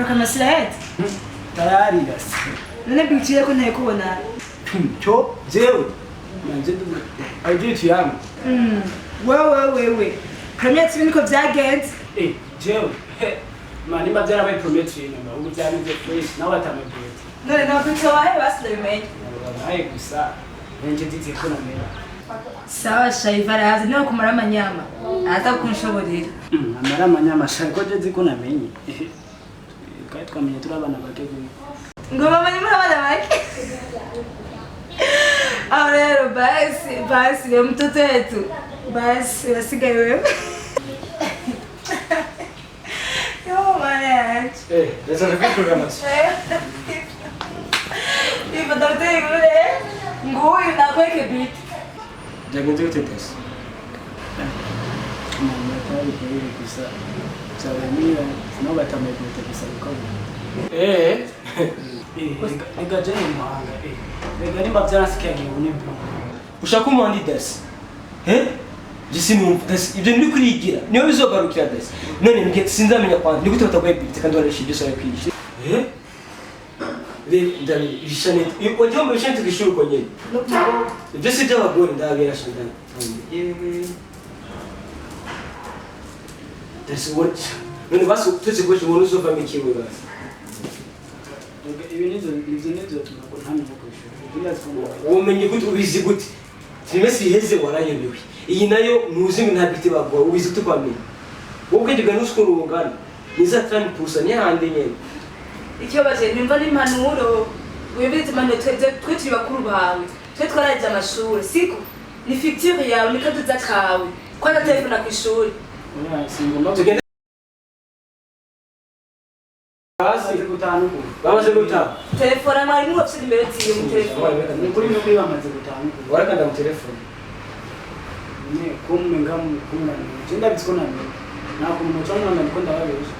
Toka maslahat. Tayari basi. Nene binti yako naikuona. Cho, jewe. Manje ndu. Aje tu yangu. Wewe. Premier TV niko vyagenze. Jewe. Mani mabyara bayi prometri nyuma. Ubu byanize fresh nawe atamubwira. None nakwita wahe basi ndabimenye. Naye gusa. Nje nditse ko namera. Sawa Shaivara hazi niho kumara amanyama. Hata kunshoborera. Amara amanyama shako je ziko namenye. Kai twamenye turabana bake gwe. Ngo bamenye muri abana bake. Ahora basi ni mtoto wetu. Basi wasigaye wewe. Yo manage. That's a good program. Ipo daktari ngule. Nguyu na kweke beat. Jagunze utetesi. Mwanatari kwa hiyo kisa. Salamia, sina batamye kutetesa ukabu. Nigajeni muhanga. Nigani mbabyara sikia ngibunibwo. Ushaka umwandi dasi. Jisi numvise ibyo ndi kurigira. Niyo bizogarukira dasi. None ngiye sinzamenya kwandi. Nigute batagoye bite kandi warashije so yakwishe. Ndani bishane. Wajya mu bishane tukishuru ko nyene. Ibyo si by'abagore ndabera shindana. Dasi what? None baso tutse ko umuntu uzova mikiwe basi. Ibi nizo tunako ntamye kwishura. Umenye gute ubizi gute? Trimesi heze waranyobewe. Iyi nayo nuzimi ntabite bagwa ubizi tukwamenya. Wowe ndiga nuskuru ungana. Niza 30% ni hande nyene. Icyo baje nimba ni impanuro. Wibitse mane twe turi bakuru bawe. Twe twaraje amashuri. Siko ni fictive yawe nikaduza kawe. Kwana telefona ku ishuri. Singomba tugende. Basi gutanu. Bamaze gutaha. Telefona mwari mu ofisi imbere tiye mu telefone. Ni kuri no bamaze gutanu. Warakanda mu telefone. Ni kumwe ngamu kumwe. Jinda bitsikona. Na kumwe cyangwa ndakunda babeje.